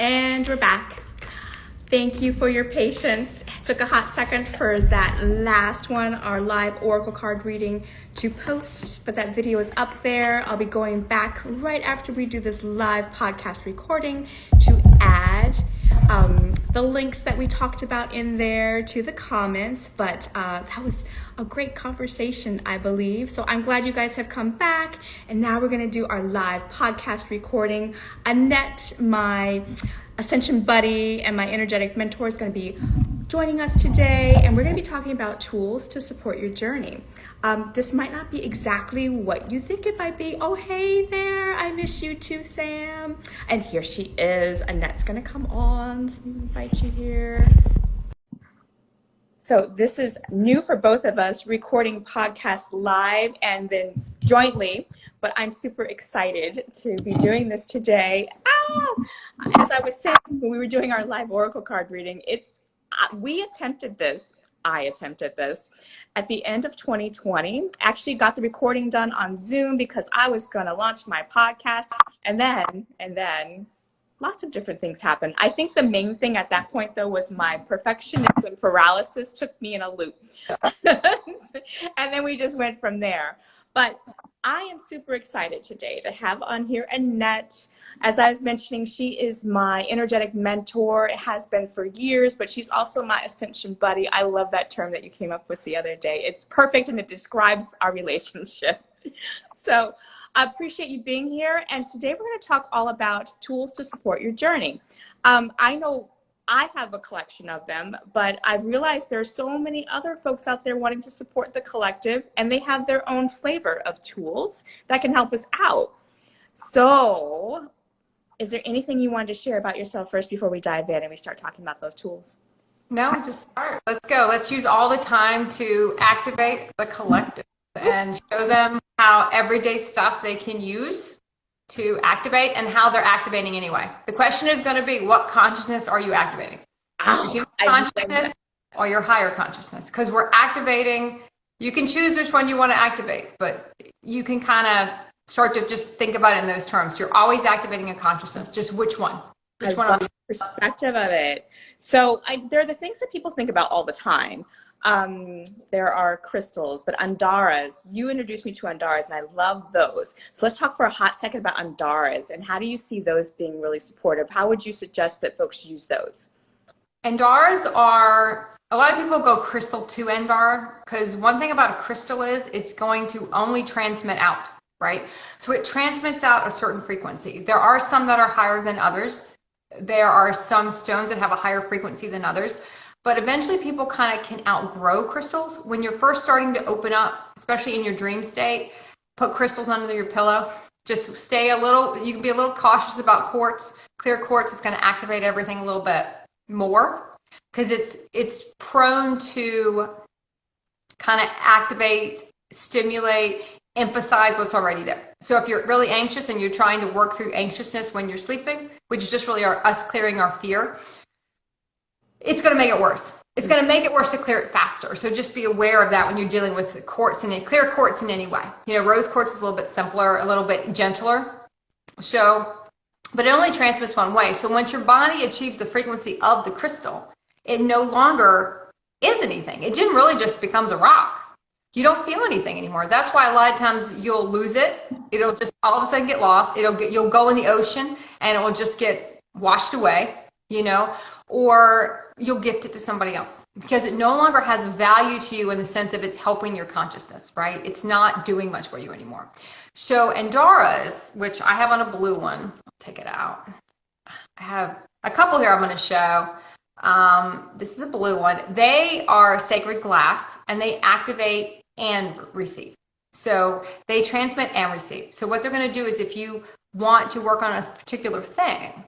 And we're back. Thank you for your patience. It took a hot second for that last one, our live oracle card reading, to post, but that video is up there. I'll be going back right after we do this live podcast recording to add the links that we talked about in there to the comments, but that was a great conversation, I believe. So I'm glad you guys have come back, and now we're going to do our live podcast recording. Annette, my Ascension buddy and my energetic mentor, is going to be joining us today, and we're going to be talking about tools to support your journey. This might not be exactly what you think it might be. Oh, hey there. I miss you too, Sam. And here she is. Annette's going to come on. Let me invite you here. So this is new for both of us, recording podcasts live and then jointly, but I'm super excited to be doing this today. As I was saying, when we were doing our live oracle card reading, I attempted this at the end of 2020. Actually got the recording done on Zoom because I was going to launch my podcast, and then lots of different things happened. I think the main thing at that point, though, was my perfectionism paralysis took me in a loop. And then we just went from there. But I am super excited today to have on here Annette. As I was mentioning, she is my energetic mentor. It has been for years, but she's also my Ascension buddy. I love that term that you came up with the other day. It's perfect, and it describes our relationship. So I appreciate you being here. And today we're going to talk all about tools to support your journey. I know I have a collection of them, but I've realized there are so many other folks out there wanting to support the collective, and they have their own flavor of tools that can help us out. So is there anything you wanted to share about yourself first before we dive in and we start talking about those tools? No, just start. Let's go. Let's use all the time to activate the collective and show them how everyday stuff they can use to activate and how they're activating anyway. The question is going to be, what consciousness are you activating? Human consciousness or your higher consciousness? Because we're activating, you can choose which one you want to activate, but you can kind of start to just think about it in those terms. You're always activating a consciousness. Just which one? Which one? Love the perspective of it. So there are the things that people think about all the time. There are crystals, but Andaras, you introduced me to Andaras, and I love those. So let's talk for a hot second about Andaras, and how do you see those being really supportive? How would you suggest that folks use those? Andaras are, a lot of people go crystal to Andara, because one thing about a crystal is it's going to only transmit out, right? So it transmits out a certain frequency. There are some that are higher than others. There are some stones that have a higher frequency than others. But eventually people kind of can outgrow crystals. When you're first starting to open up, especially in your dream state, put crystals under your pillow. Just stay you can be a little cautious about quartz. Clear quartz is going to activate everything a little bit more because it's prone to kind of activate, stimulate, emphasize what's already there. So if you're really anxious and you're trying to work through anxiousness when you're sleeping, which is just really us clearing our fear, it's going to make it worse. It's going to make it worse to clear it faster. So just be aware of that when you're dealing with quartz and clear quartz in any way. You know, rose quartz is a little bit simpler, a little bit gentler. So, but it only transmits one way. So once your body achieves the frequency of the crystal, it no longer is anything. It really just becomes a rock. You don't feel anything anymore. That's why a lot of times you'll lose it. It'll just all of a sudden get lost. You'll go in the ocean and it will just get washed away, you know, or you'll gift it to somebody else because it no longer has value to you in the sense of it's helping your consciousness, right? It's not doing much for you anymore. So Andaras, which I have on a blue one, I'll take it out. I have a couple here I'm going to show. This is a blue one. They are sacred glass and they activate and receive. So they transmit and receive. So what they're going to do is if you want to work on a particular thing,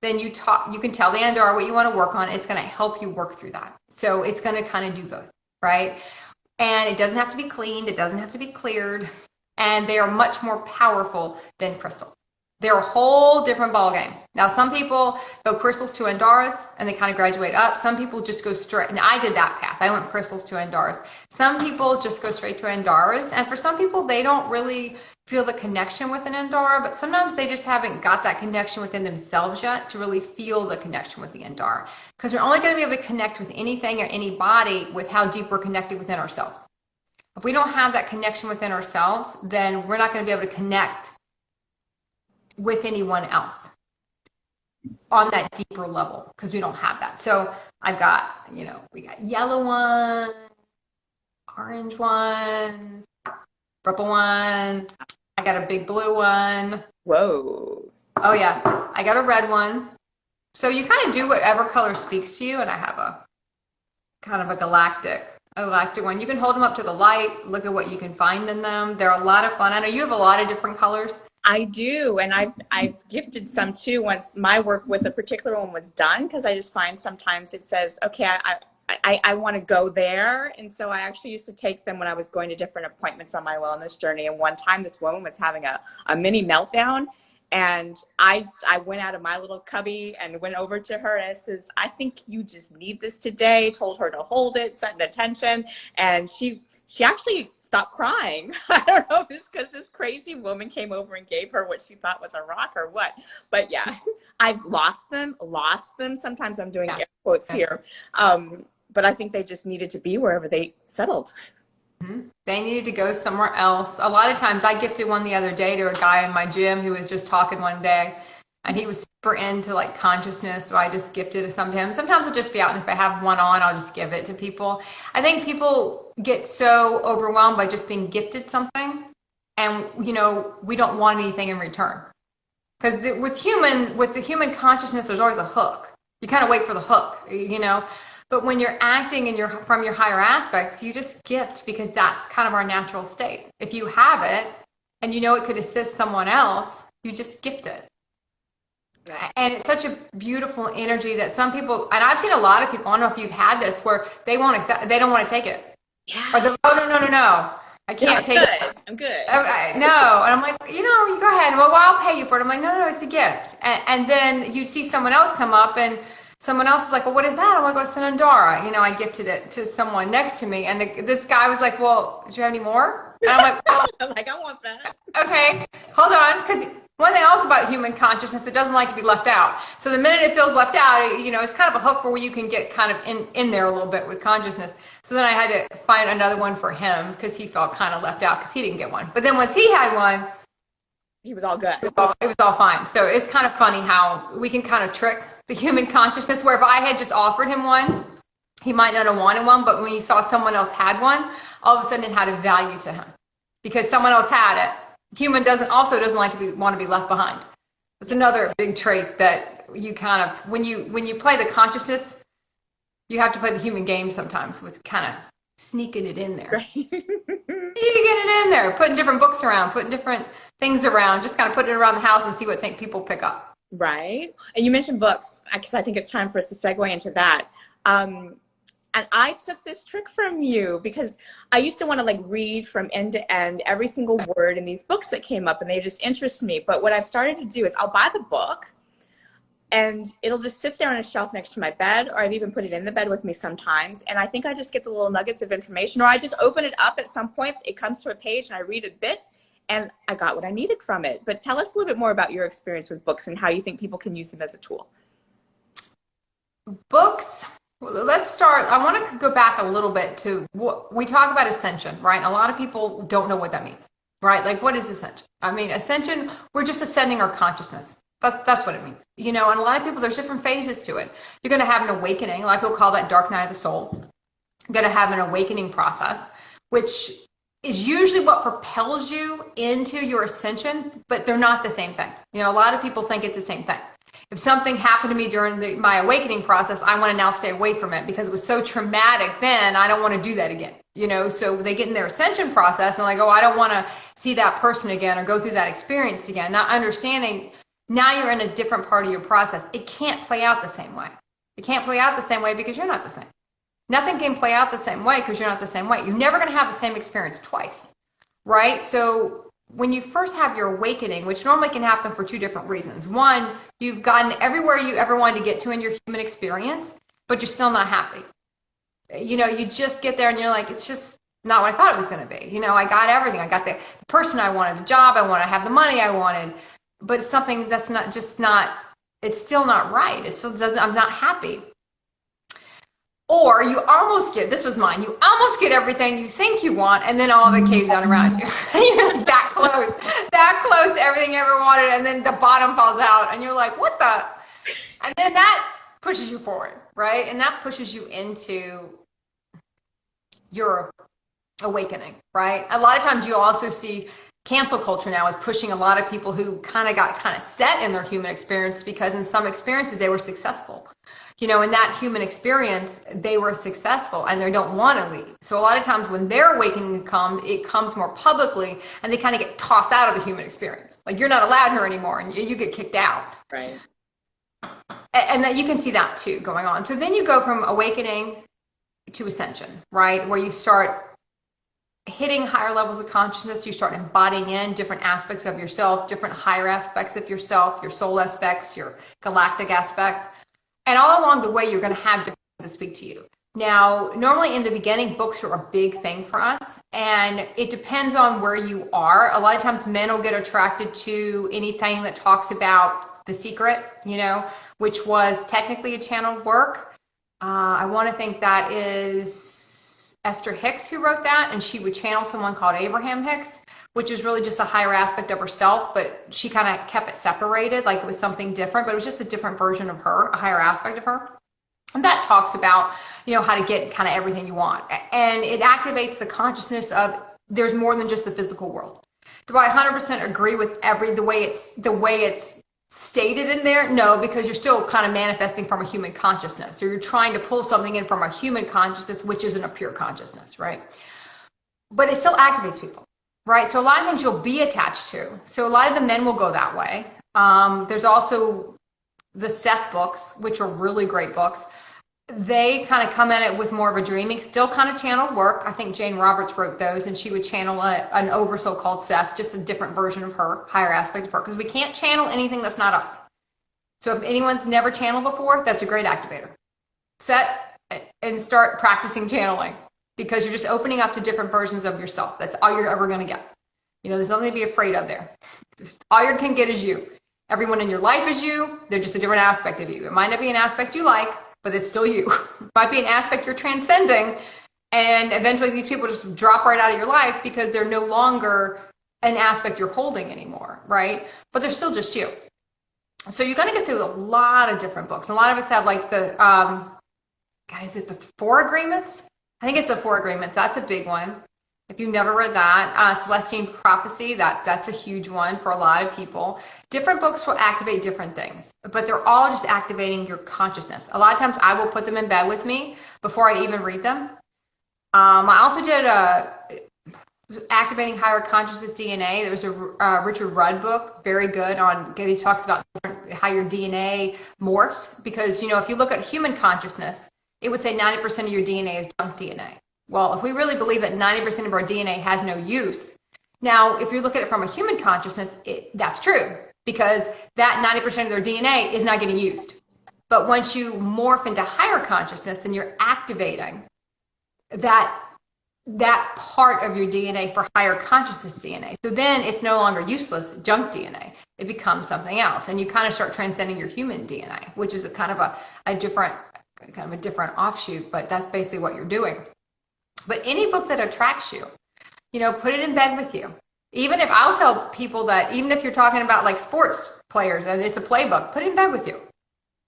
then you can tell the Andara what you want to work on. It's going to help you work through that. So it's going to kind of do both, right? And it doesn't have to be cleaned. It doesn't have to be cleared. And they are much more powerful than crystals. They're a whole different ballgame. Now, some people go crystals to Andaras and they kind of graduate up. Some people just go straight, and I did that path. I went crystals to Andaras. Some people just go straight to Andaras. And for some people, they don't really feel the connection with an Indara, but sometimes they just haven't got that connection within themselves yet to really feel the connection with the Indara. Because we're only going to be able to connect with anything or anybody with how deep we're connected within ourselves. If we don't have that connection within ourselves, then we're not going to be able to connect with anyone else on that deeper level because we don't have that. So I've got, we got yellow ones, orange ones, purple ones. I got a big blue one. Whoa. Oh yeah, I got a red one. So you kind of do whatever color speaks to you, and I have a kind of a galactic one. You can hold them up to the light, look at what you can find in them. They're a lot of fun. I know you have a lot of different colors. I do, and I've gifted some too once my work with a particular one was done, because I just find sometimes it says, okay, I want to go there. And so I actually used to take them when I was going to different appointments on my wellness journey. And one time this woman was having a mini meltdown, and I went out of my little cubby and went over to her and I says, I think you just need this today. Told her to hold it, set an attention, and she actually stopped crying. I don't know if it's because this crazy woman came over and gave her what she thought was a rock or what. But yeah, I've lost them. Sometimes I'm doing air quotes here. But I think they just needed to be wherever they settled. Mm-hmm. They needed to go somewhere else. A lot of times I gifted one the other day to a guy in my gym who was just talking one day, and he was super into like consciousness. So I just gifted it some to him. Sometimes I'll just be out, and if I have one on, I'll just give it to people. I think people get so overwhelmed by just being gifted something, and we don't want anything in return. Because with the human consciousness, there's always a hook. You kind of wait for the hook, But when you're acting from your higher aspects, you just gift because that's kind of our natural state. If you have it and it could assist someone else, you just gift it. And it's such a beautiful energy that some people, and I've seen a lot of people, I don't know if you've had this, where they don't want to take it. Yeah. Or no, I can't take it. I'm good. Okay, no. And I'm like, you go ahead. Well, I'll pay you for it. I'm like, no, it's a gift. And then you see someone else come up and someone else is like, well, what is that? I'm like, well, it's an Indara. I gifted it to someone next to me. And this guy was like, well, do you have any more? And I'm like, well, I'm like, I want that. Okay, hold on. Because one thing also about human consciousness, it doesn't like to be left out. So the minute it feels left out, it's kind of a hook where you can get kind of in there a little bit with consciousness. So then I had to find another one for him because he felt kind of left out because he didn't get one. But then once he had one, he was all good. It was all fine. So it's kind of funny how we can kind of trick the human consciousness, where if I had just offered him one, he might not have wanted one, but when he saw someone else had one, all of a sudden it had a value to him because someone else had it. Human doesn't like to want to be left behind. It's another big trait that you kind of, when you play the consciousness, you have to play the human game sometimes with kind of sneaking it in there. Right. You get it in there, putting different books around, putting different things around, just kind of putting it around the house and see what people pick up. Right. And you mentioned books, because I think it's time for us to segue into that. And I took this trick from you because I used to want to read from end to end every single word in these books that came up, and they just interest me. But what I've started to do is I'll buy the book and it'll just sit there on a shelf next to my bed, or I've even put it in the bed with me sometimes. And I think I just get the little nuggets of information, or I just open it up at some point. It comes to a page and I read a bit and I got what I needed from it. But tell us a little bit more about your experience with books and how you think people can use them as a tool. Books. Well, let's start. I want to go back a little bit to what we talk about ascension, right? A lot of people don't know what that means, right? Like, what is ascension? I mean, ascension, we're just ascending our consciousness. That's what it means. And a lot of people, there's different phases to it. You're going to have an awakening. A lot of people call that dark night of the soul. You're going to have an awakening process, which is usually what propels you into your ascension, but they're not the same thing. A lot of people think it's the same thing. If something happened to me during my awakening process, I want to now stay away from it because it was so traumatic then, I don't want to do that again. So they get in their ascension process and I don't want to see that person again or go through that experience again. Not understanding, now you're in a different part of your process. It can't play out the same way. It can't play out the same way because you're not the same. Nothing can play out the same way because you're not the same way. You're never going to have the same experience twice, right? So when you first have your awakening, which normally can happen for two different reasons. One, you've gotten everywhere you ever wanted to get to in your human experience, but you're still not happy. You just get there and you're like, it's just not what I thought it was going to be. You know, I got everything. I got the person I wanted, the job I wanted, I have the money I wanted, but it's something that's it's still not right. It still doesn't, I'm not happy. Or you almost get, this was mine, you almost get everything you think you want, and then all of it caves down around you. You're like that close to everything you ever wanted, and then the bottom falls out, and you're like, what the? And then that pushes you forward, right? And that pushes you into your awakening, right? A lot of times you also see cancel culture now is pushing a lot of people who got set in their human experience because in some experiences they were successful. You know, in that human experience, they were successful and they don't want to leave. So a lot of times when their awakening comes, it comes more publicly and they kind of get tossed out of the human experience. Like, you're not allowed here anymore, and you get kicked out. Right. And that you can see that too going on. So then you go from awakening to ascension, right? Where you start hitting higher levels of consciousness, you start embodying in different aspects of yourself, different higher aspects of yourself, your soul aspects, your galactic aspects. And all along the way, you're going to have different things that speak to you. Now, normally in the beginning, books are a big thing for us, and it depends on where you are. A lot of times men will get attracted to anything that talks about The Secret, you know, which was technically a channeled work. I want to think that is Esther Hicks who wrote that, and she would channel someone called Abraham Hicks, which is really just a higher aspect of herself, but she kind of kept it separated, like it was something different, but it was just a different version of her, a higher aspect of her. And that talks about, you know, how to get kind of everything you want. And it activates the consciousness of there's more than just the physical world. Do I 100% agree with the way it's stated in there? No, because you're still kind of manifesting from a human consciousness, or you're trying to pull something in from a human consciousness, which isn't a pure consciousness, right? But it still activates people. Right. So a lot of things you'll be attached to. So a lot of the men will go that way. There's also the Seth books, which are really great books. They kind of come at it with more of a dreaming, still kind of channeled work. I think Jane Roberts wrote those, and she would channel an oversoul called Seth, just a different version of her, higher aspect of her, because we can't channel anything that's not us. So if anyone's never channeled before, that's a great activator. Set and start practicing channeling, because you're just opening up to different versions of yourself. That's all you're ever going to get. You know, there's nothing to be afraid of there. All you can get is you. Everyone in your life is you. They're just a different aspect of you. It might not be an aspect you like, but it's still you. It might be an aspect you're transcending, and eventually these people just drop right out of your life because they're no longer an aspect you're holding anymore, right? But they're still just you. So you're going to get through a lot of different books. A lot of us have like the, is it the 4 Agreements? I think it's the 4 Agreements. That's a big one. If you've never read that, Celestine Prophecy, that's a huge one for a lot of people. Different books will activate different things, but they're all just activating your consciousness. A lot of times I will put them in bed with me before I even read them. I also did Activating Higher Consciousness DNA. There was a Richard Rudd book, very good on, he talks about how your DNA morphs, because, you know, if you look at human consciousness, it would say 90% of your DNA is junk DNA. Well, if we really believe that 90% of our DNA has no use, now, if you look at it from a human consciousness, that's true, because that 90% of their DNA is not getting used. But once you morph into higher consciousness, then you're activating that part of your DNA for higher consciousness DNA. So then it's no longer useless junk DNA. It becomes something else. And you kind of start transcending your human DNA, which is a kind of a different offshoot, but that's basically what you're doing. But any book that attracts you, you know, put it in bed with you. Even if I'll tell people that, even if you're talking about like sports players and it's a playbook, put it in bed with you.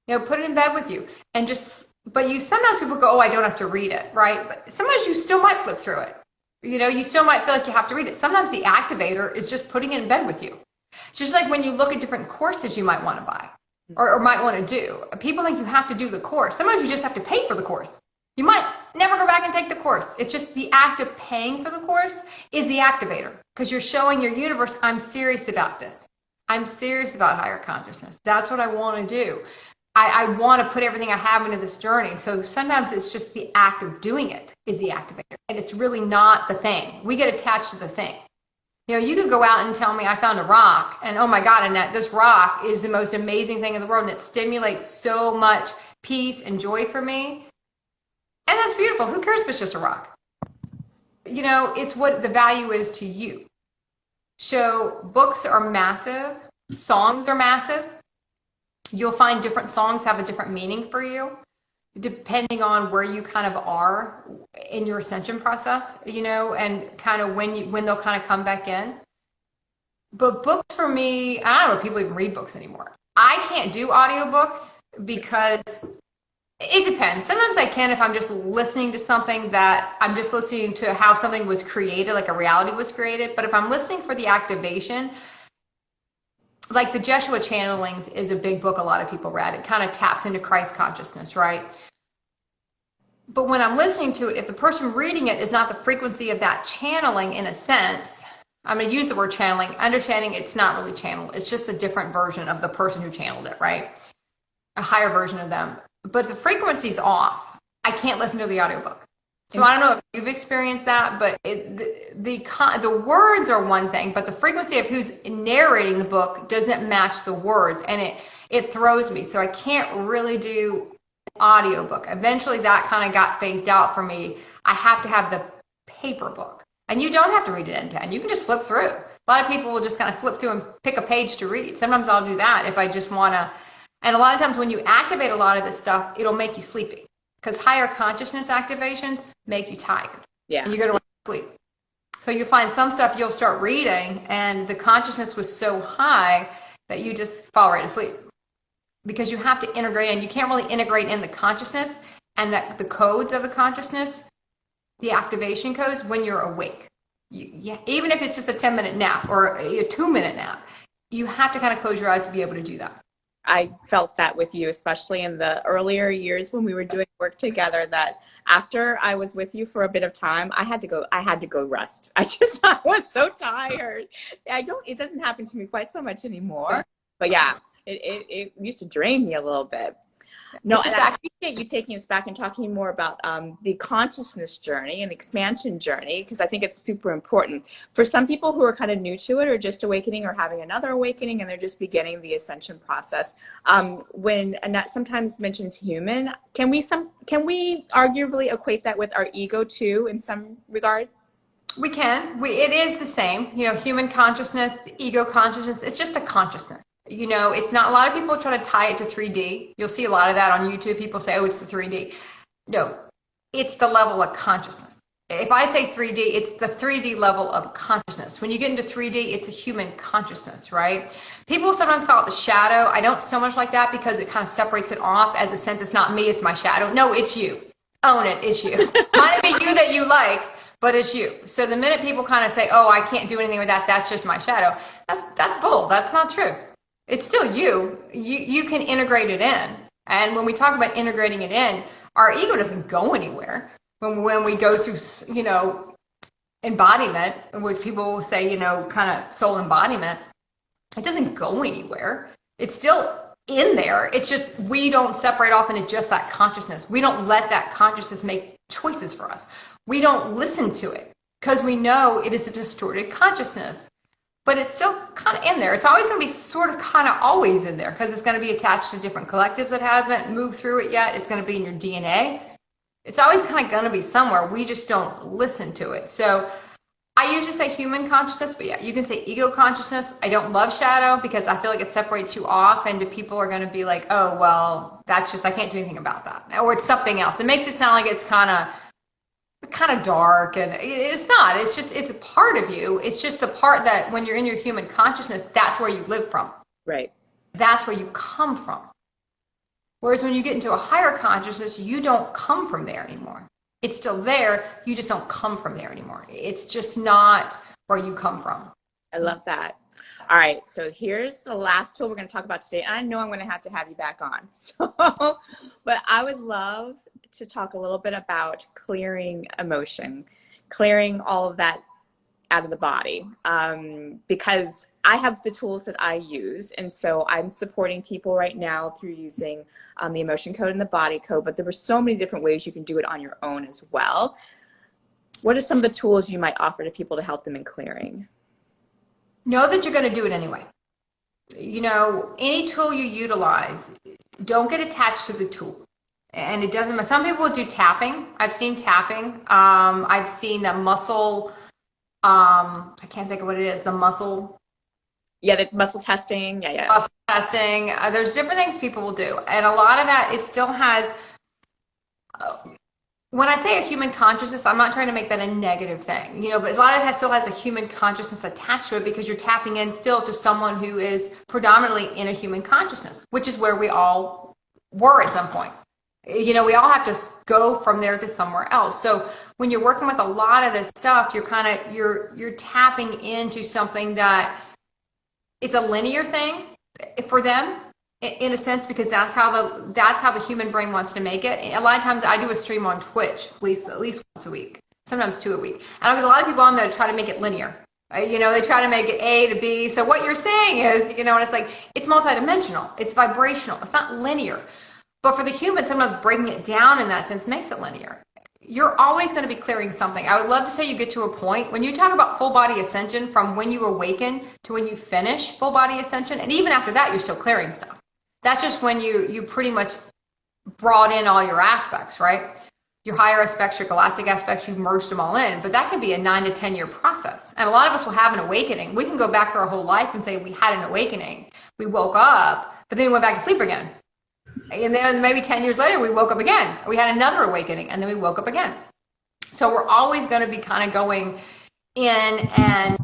You know, put it in bed with you. And just, but sometimes people go, oh, I don't have to read it, right? But sometimes you still might flip through it. You know, you still might feel like you have to read it. Sometimes the activator is just putting it in bed with you. It's just like when you look at different courses you might want to buy or might want to do. People think you have to do the course. Sometimes you just have to pay for the course. You might never go back and take the course. It's just the act of paying for the course is the activator, because you're showing your universe, I'm serious about this. I'm serious about higher consciousness. That's what I want to do. I want to put everything I have into this journey. So sometimes it's just the act of doing it is the activator. And it's really not the thing. We get attached to the thing. You know, you could go out and tell me I found a rock and, oh my God, Annette, this rock is the most amazing thing in the world and it stimulates so much peace and joy for me. And that's beautiful. Who cares if it's just a rock? it's what the value is to you. So books are massive, songs are massive. You'll find different songs have a different meaning for you, depending on where you kind of are in your ascension process, and kind of when they'll kind of come back in. But books for me, I don't know if people even read books anymore. I can't do audiobooks because it depends. Sometimes I can if I'm just listening to something that I'm just listening to how something was created, like a reality was created. But if I'm listening for the activation, like the Jeshua Channelings is a big book a lot of people read. It kind of taps into Christ consciousness, right? But when I'm listening to it, if the person reading it is not the frequency of that channeling in a sense, I'm going to use the word channeling, understanding it's not really channeled. It's just a different version of the person who channeled it, right? A higher version of them. But the frequency's off. I can't listen to the audiobook. So I don't know if you've experienced that, but the words are one thing, but the frequency of who's narrating the book doesn't match the words, and it throws me. So I can't really do audiobook. Eventually that kind of got phased out for me. I have to have the paper book. And you don't have to read it end to end. You can just flip through. A lot of people will just kind of flip through and pick a page to read. Sometimes I'll do that if I just want to. And a lot of times when you activate a lot of this stuff, it'll make you sleepy. Because higher consciousness activations make you tired. Yeah. And you're going to sleep. So you find some stuff you'll start reading and the consciousness was so high that you just fall right asleep. Because you have to integrate, and you can't really integrate in the consciousness and that the codes of the consciousness, the activation codes, when you're awake. Even if it's just a 10-minute nap or a 2-minute nap, you have to kind of close your eyes to be able to do that. I felt that with you, especially in the earlier years when we were doing work together, that after I was with you for a bit of time, I had to go rest. I was so tired. It doesn't happen to me quite so much anymore, but yeah, it used to drain me a little bit. No, and I appreciate you taking us back and talking more about the consciousness journey and the expansion journey, because I think it's super important for some people who are kind of new to it or just awakening or having another awakening and they're just beginning the ascension process. When Annette sometimes mentions human, can we arguably equate that with our ego too in some regard? We can. It is the same. Human consciousness, ego consciousness, it's just a consciousness. It's not, a lot of people try to tie it to 3D. You'll see a lot of that on YouTube. People say, oh, it's the 3D. No, it's the level of consciousness. If I say 3D, it's the 3D level of consciousness. When you get into 3D, it's a human consciousness, right? People sometimes call it the shadow. I don't so much like that because it kind of separates it off as a sense it's not me, it's my shadow. No, it's you. Own it, it's you. Might be you that you like, but it's you. So the minute people kind of say, oh, I can't do anything with that, that's just my shadow. That's bull. That's not true. It's still you. You can integrate it in. And when we talk about integrating it in, our ego doesn't go anywhere. When we go through, embodiment, which people will say, kind of soul embodiment, it doesn't go anywhere. It's still in there. It's just we don't separate off into just that consciousness. We don't let that consciousness make choices for us. We don't listen to it because we know it is a distorted consciousness. But it's still kind of in there. It's always going to be sort of kind of always in there because it's going to be attached to different collectives that haven't moved through it yet. It's going to be in your DNA. It's always kind of going to be somewhere. We just don't listen to it. So I usually say human consciousness, but yeah, you can say ego consciousness. I don't love shadow because I feel like it separates you off and people are going to be like, oh, well, that's just, I can't do anything about that. Or it's something else. It makes it sound like it's kind of dark, and it's not. It's a part of you. It's just the part that when you're in your human consciousness, that's where you live from. Right. That's where you come from. Whereas when you get into a higher consciousness, you don't come from there anymore. It's still there. You just don't come from there anymore. It's just not where you come from. I love that. All right, so here's the last tool we're going to talk about today. I know I'm going to have you back on. So, but I would love to talk a little bit about clearing emotion, clearing all of that out of the body, because I have the tools that I use. And so I'm supporting people right now through using the emotion code and the body code, but there were so many different ways you can do it on your own as well. What are some of the tools you might offer to people to help them in clearing? Know that you're going to do it anyway. Any tool you utilize, don't get attached to the tool. And it doesn't matter. Some people do tapping. I've seen tapping. I've seen the muscle, I can't think of what it is, the muscle. Yeah, the muscle testing. Yeah. Muscle testing. There's different things people will do. And a lot of that, it still has, when I say a human consciousness, I'm not trying to make that a negative thing, but a lot of it still has a human consciousness attached to it because you're tapping in still to someone who is predominantly in a human consciousness, which is where we all were at some point. We all have to go from there to somewhere else. So when you're working with a lot of this stuff, you're tapping into something that it's a linear thing for them, in a sense, because that's how the human brain wants to make it. A lot of times I do a stream on Twitch at least once a week, sometimes 2 a week. And I get a lot of people on there to try to make it linear. They try to make it A to B. So what you're saying is, and it's like, it's multidimensional, it's vibrational, it's not linear. But for the human, sometimes breaking it down in that sense makes it linear. You're always going to be clearing something. I would love to say you get to a point when you talk about full body ascension, from when you awaken to when you finish full body ascension, and even after that, you're still clearing stuff. That's just when you pretty much brought in all your aspects, right? Your higher aspects, your galactic aspects, you've merged them all in. But that could be a 9 to 10 year process. And a lot of us will have an awakening. We can go back for our whole life and say we had an awakening. We woke up, but then we went back to sleep again. And then maybe 10 years later, we woke up again. We had another awakening, and then we woke up again. So we're always going to be kind of going in and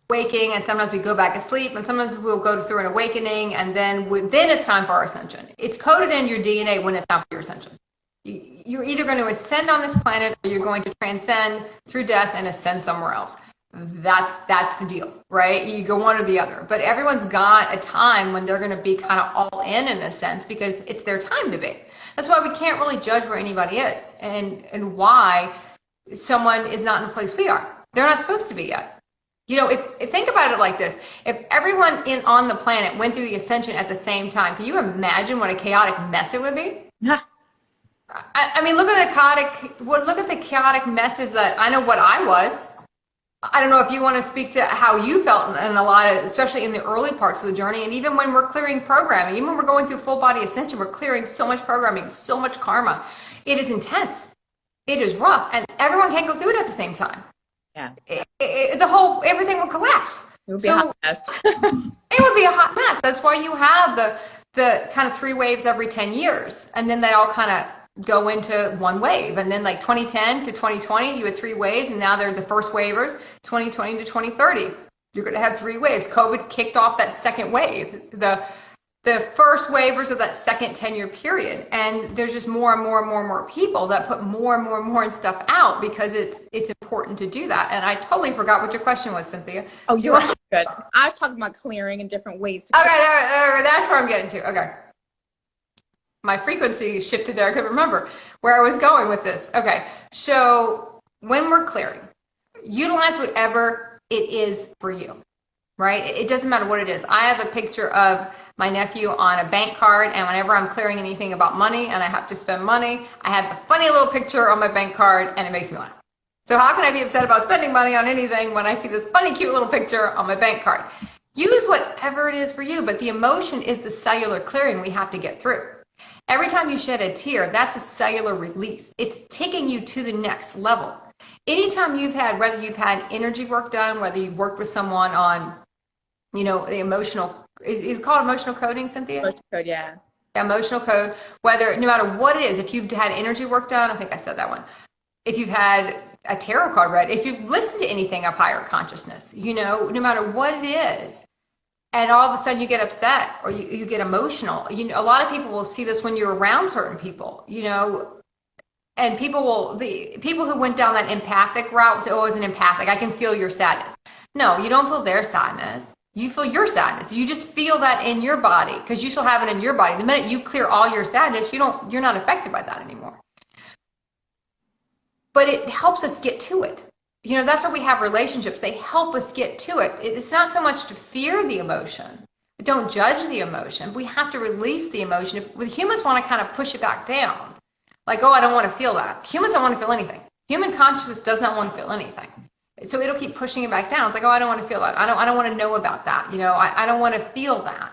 waking, and sometimes we go back to sleep, and sometimes we'll go through an awakening, and then it's time for our ascension. It's coded in your DNA when it's time for your ascension. You're either going to ascend on this planet, or you're going to transcend through death and ascend somewhere else. That's the deal, right? You go one or the other. But everyone's got a time when they're going to be kind of all in a sense, because it's their time to be. That's why we can't really judge where anybody is and why someone is not in the place we are. They're not supposed to be yet. If think about it like this. If everyone on the planet went through the ascension at the same time, can you imagine what a chaotic mess it would be? Yeah. I mean, look at the chaotic messes that I know what I was. I don't know if you want to speak to how you felt in a lot of, especially in the early parts of the journey, and even when we're clearing programming, even when we're going through full body ascension, we're clearing so much programming, so much karma. It is intense. It is rough, and everyone can't go through it at the same time. Yeah. Everything will collapse. It would be a hot mess. It would be a hot mess. That's why you have the kind of 3 waves every 10 years, and then they all kind of go into one wave. And then like 2010 to 2020, you had 3 waves, and now they're the first wavers. 2020 to 2030, you're going to have 3 waves. COVID kicked off that second wave, the first waivers of that second 10-year period. And there's just more and more and more and more people that put more and more and more stuff out because it's important to do that. And I totally forgot what your question was, Cynthia. Oh, you're good. I was talking about clearing in different ways. Okay, that's where I'm getting to. Okay. My frequency shifted there. I couldn't remember where I was going with this. Okay, so when we're clearing, utilize whatever it is for you, right? It doesn't matter what it is. I have a picture of my nephew on a bank card, and whenever I'm clearing anything about money and I have to spend money, I have a funny little picture on my bank card, and it makes me laugh. So how can I be upset about spending money on anything when I see this funny, cute little picture on my bank card? Use whatever it is for you, but the emotion is the cellular clearing we have to get through. Every time you shed a tear, that's a cellular release. It's taking you to the next level. Anytime whether you've had energy work done, whether you've worked with someone on, the emotional, is it called emotional coding, Cynthia? Emotional code, yeah. Emotional code, no matter what it is, if you've had energy work done, I think I said that one. If you've had a tarot card read, if you've listened to anything of higher consciousness, no matter what it is, and all of a sudden you get upset or you get emotional. A lot of people will see this when you're around certain people, and the people who went down that empathic route will say, oh, it's an empathic, I can feel your sadness. No, you don't feel their sadness. You feel your sadness. You just feel that in your body because you still have it in your body. The minute you clear all your sadness, you're not affected by that anymore. But it helps us get to it. That's why we have relationships. They help us get to it. It's not so much to fear the emotion. Don't judge the emotion. We have to release the emotion. If humans want to kind of push it back down, like, oh, I don't want to feel that. Humans don't want to feel anything. Human consciousness does not want to feel anything. So it'll keep pushing it back down. It's like, oh, I don't want to feel that. I don't want to know about that. I don't want to feel that.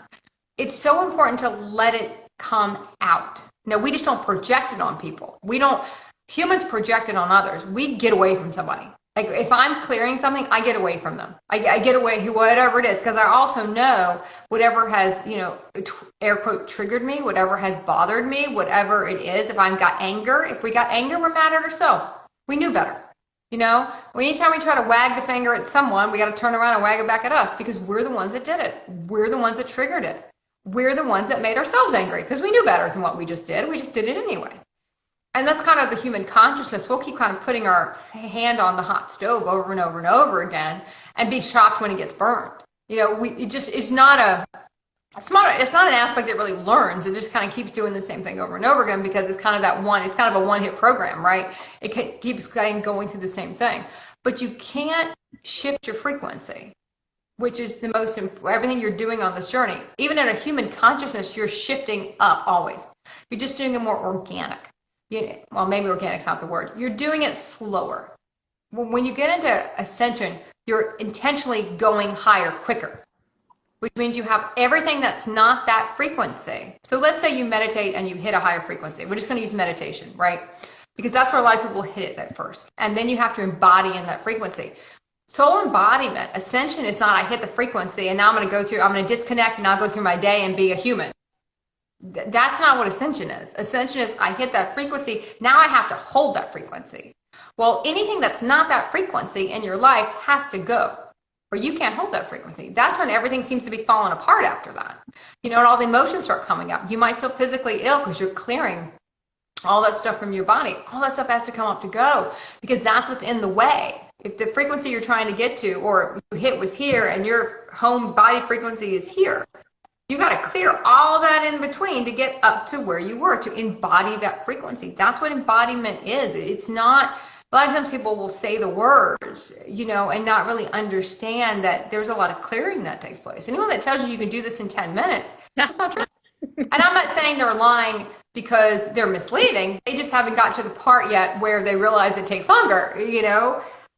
It's so important to let it come out. No, we just don't project it on people. Humans project it on others. We get away from somebody. Like if I'm clearing something, I get away from them. I get away, whatever it is, because I also know whatever has, air quote, triggered me, whatever has bothered me, whatever it is. If I've got anger, we're mad at ourselves. We knew better. Anytime we try to wag the finger at someone, we got to turn around and wag it back at us because we're the ones that did it. We're the ones that triggered it. We're the ones that made ourselves angry because we knew better than what we just did. We just did it anyway. And that's kind of the human consciousness. We'll keep kind of putting our hand on the hot stove over and over and over again and be shocked when it gets burned. It's not an aspect that really learns. It just kind of keeps doing the same thing over and over again because it's kind of a one-hit program, right? It keeps going through the same thing. But you can't shift your frequency, which is the most important. Everything you're doing on this journey, even in a human consciousness, you're shifting up always. You're just doing it more organic. Well, maybe organic's not the word. You're doing it slower. When you get into ascension, you're intentionally going higher quicker, which means you have everything that's not that frequency. So let's say you meditate and you hit a higher frequency. We're just going to use meditation, right? Because that's where a lot of people hit it at first. And then you have to embody in that frequency. Soul embodiment, ascension is not I hit the frequency and now I'm going to disconnect and I'll go through my day and be a human. That's not what ascension is. Ascension is I hit that frequency. Now I have to hold that frequency. Well, anything that's not that frequency in your life has to go, or you can't hold that frequency. That's when everything seems to be falling apart after that. And all the emotions start coming up. You might feel physically ill because you're clearing all that stuff from your body. All that stuff has to come up to go because that's what's in the way. If the frequency you're trying to get to or you hit was here and your home body frequency is here, you got to clear all that in between to get up to where you were, to embody that frequency. That's what embodiment is. It's not, a lot of times people will say the words, and not really understand that there's a lot of clearing that takes place. Anyone that tells you can do this in 10 minutes, that's not true. And I'm not saying they're lying because they're misleading. They just haven't got to the part yet where they realize it takes longer,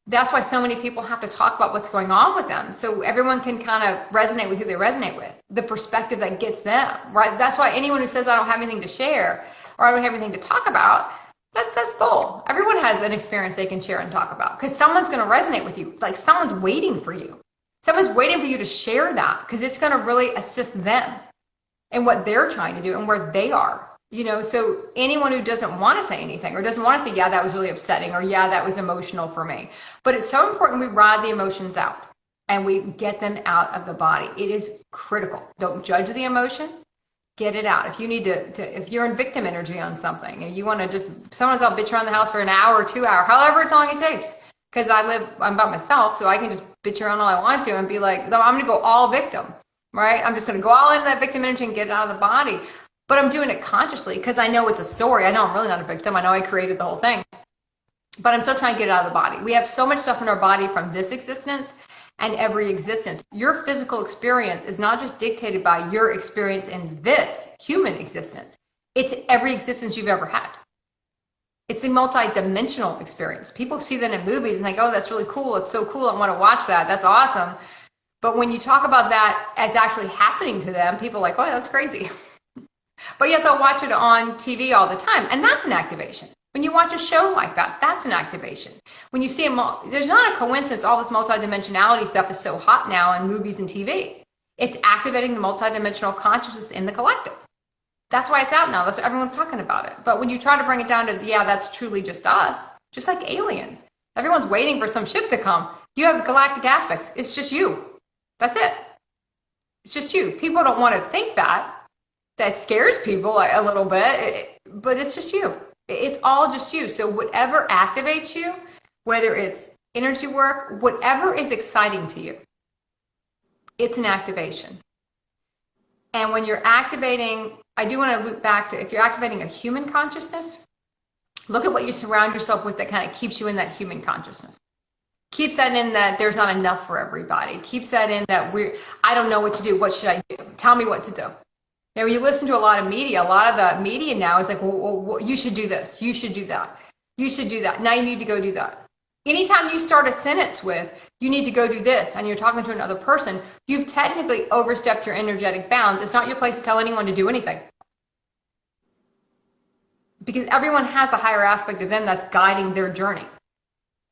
That's why so many people have to talk about what's going on with them. So everyone can kind of resonate with who they resonate with, the perspective that gets them, right? That's why anyone who says, I don't have anything to share or I don't have anything to talk about, that's bull. Everyone has an experience they can share and talk about because someone's going to resonate with you. Like someone's waiting for you. Someone's waiting for you to share that because it's going to really assist them in what they're trying to do and where they are. So anyone who doesn't want to say anything or doesn't want to say, yeah, that was really upsetting or yeah, that was emotional for me. But it's so important we ride the emotions out and we get them out of the body. It is critical. Don't judge the emotion. Get it out. If you need to if you're in victim energy on something and you want to someone's all bitch around the house for an hour or 2 hours, however long it takes. Because I'm by myself, so I can just bitch around all I want to and be like, no, I'm going to go all victim, right? I'm just going to go all into that victim energy and get it out of the body. But I'm doing it consciously because I know it's a story. I know I'm really not a victim. I know I created the whole thing. But I'm still trying to get it out of the body. We have so much stuff in our body from this existence and every existence. Your physical experience is not just dictated by your experience in this human existence. It's every existence you've ever had. It's a multi-dimensional experience. People see that in movies and think, oh, that's really cool. It's so cool. I want to watch that. That's awesome. But when you talk about that as actually happening to them, people are like, oh, that's crazy. But yet they'll watch it on TV all the time. And that's an activation. When you watch a show like that, that's an activation. When you see there's not a coincidence all this multidimensionality stuff is so hot now in movies and TV. It's activating the multidimensional consciousness in the collective. That's why it's out now. That's why everyone's talking about it. But when you try to bring it down to, yeah, that's truly just us, just like aliens. Everyone's waiting for some ship to come. You have galactic aspects. It's just you. That's it. It's just you. People don't want to think that. That scares people a little bit, but it's just you. It's all just you. So whatever activates you, whether it's energy work, whatever is exciting to you, it's an activation. And when you're activating, I do want to loop back to if you're activating a human consciousness, look at what you surround yourself with that kind of keeps you in that human consciousness. Keeps that in that there's not enough for everybody. Keeps that in that I don't know what to do. What should I do? Tell me what to do. Now, you listen to a lot of the media now is like, well, you should do this. You should do that. You should do that. Now you need to go do that. Anytime you start a sentence with, you need to go do this, and you're talking to another person, you've technically overstepped your energetic bounds. It's not your place to tell anyone to do anything. because everyone has a higher aspect of them that's guiding their journey.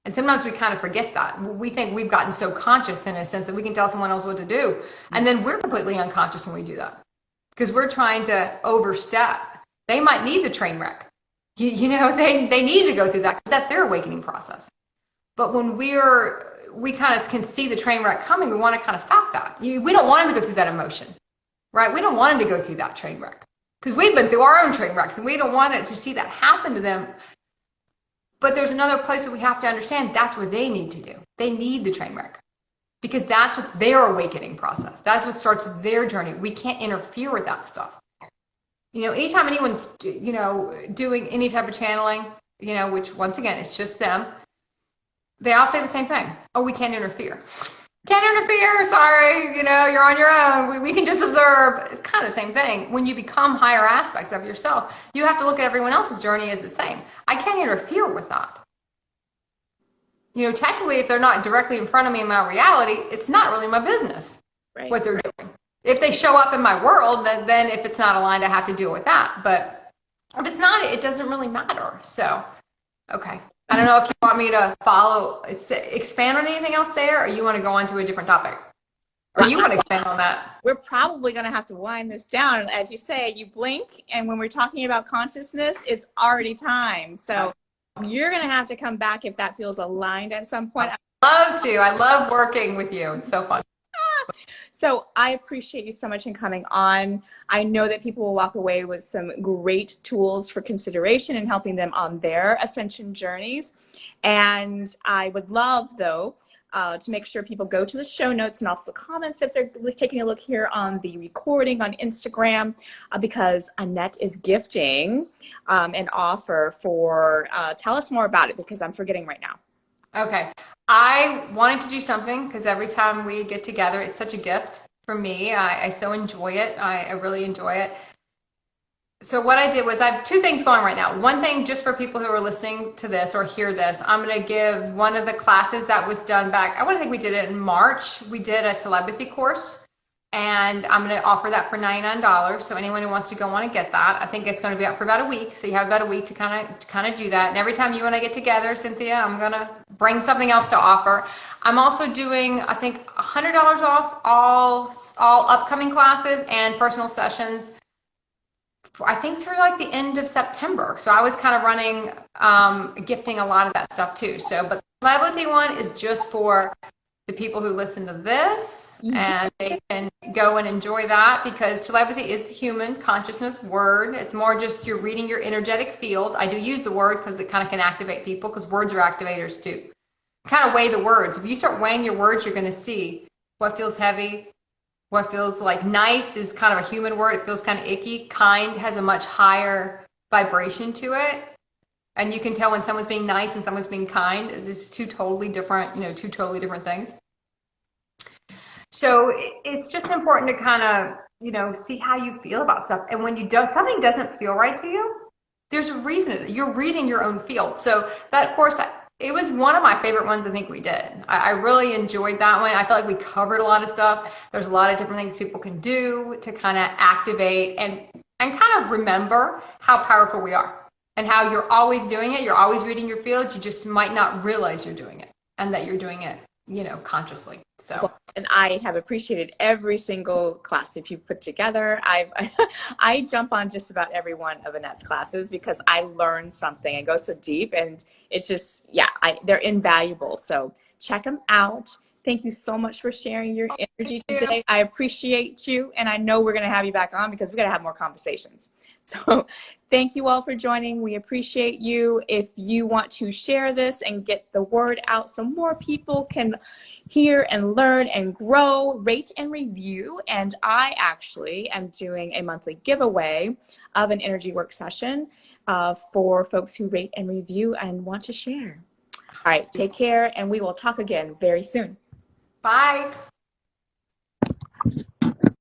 And sometimes we kind of forget that. We think we've gotten so conscious in a sense that we can tell someone else what to do. And then we're completely unconscious when we do that because we're trying to overstep. They might need the train wreck. You know, they need to go through that because that's their awakening process. But when we kind of can see the train wreck coming, we want to kind of stop that. We don't want them to go through that emotion, right? We don't want them to go through that train wreck because we've been through our own train wrecks and we don't want it to see that happen to them. But there's another place that we have to understand that's what they need to do. They need the train wreck because that's what's their awakening process. That's what starts their journey. We can't interfere with that stuff. You know, anytime anyone's, you know, doing any type of channeling, you know, which once again, it's just them, they all say the same thing. Oh, we can't interfere. Can't interfere. Sorry. You know, you're on your own. We can just observe. It's kind of the same thing. When you become higher aspects of yourself, you have to look at everyone else's journey as the same. I can't interfere with that. You know, technically, if they're not directly in front of me in my reality, it's not really my business what they're doing. If they show up in my world, then if it's not aligned, I have to deal with that. But if it's not, it doesn't really matter. So, okay. I don't know if you want me to expand on anything else there, or you want to go on to a different topic, or you want to expand on that. We're probably going to have to wind this down. As you say, you blink, and when we're talking about consciousness, it's already time. So you're going to have to come back if that feels aligned at some point. I love to. I love working with you. It's so fun. So I appreciate you so much in coming on. I know that people will walk away with some great tools for consideration and helping them on their ascension journeys. And I would love, though, to make sure people go to the show notes and also the comments if they're taking a look here on the recording on Instagram, because Annette is gifting an offer for, tell us more about it because I'm forgetting right now. Okay. I wanted to do something because every time we get together, it's such a gift for me. I so enjoy it. I really enjoy it. So what I did was I have two things going right now. One thing just for people who are listening to this or hear this, I'm going to give one of the classes that was done back. I want to think we did it in March. We did a telepathy course. And I'm going to offer that for $99. So anyone who wants to go on and get that, I think it's going to be out for about a week. So you have about a week to kind of do that. And every time you and I get together, Cynthia, I'm going to bring something else to offer. I'm also doing, I think, $100 off all upcoming classes and personal sessions. I think through like the end of September. So I was kind of running, gifting a lot of that stuff too. So, but the telepathy one is just for the people who listen to this, and they can go and enjoy that because telepathy is human consciousness word. It's more just you're reading your energetic field. I do use the word because it kind of can activate people because words are activators too. Kind of weigh the words. If you start weighing your words, you're going to see what feels heavy, what feels like nice is kind of a human word. It feels kind of icky. Kind has a much higher vibration to it. And you can tell when someone's being nice and someone's being kind. It's two totally different, two totally different things. So it's just important to kind of, see how you feel about stuff. And when something doesn't feel right to you, there's a reason. You're reading your own field. So that course, it was one of my favorite ones I think we did. I really enjoyed that one. I felt like we covered a lot of stuff. There's a lot of different things people can do to kind of activate and kind of remember how powerful we are. And how you're always doing it. You're always reading your field. You just might not realize you're doing it and that you're doing it, consciously. So, well, and I have appreciated every single class that you put together. I jump on just about every one of Annette's classes because I learn something. I go so deep and it's just, they're invaluable. So check them out. Thank you so much for sharing your energy today. I appreciate you. And I know we're going to have you back on because we're going to have more conversations. So thank you all for joining. We appreciate you. If you want to share this and get the word out so more people can hear and learn and grow, rate and review. And I actually am doing a monthly giveaway of an energy work session for folks who rate and review and want to share. All right, take care, and we will talk again very soon. Bye.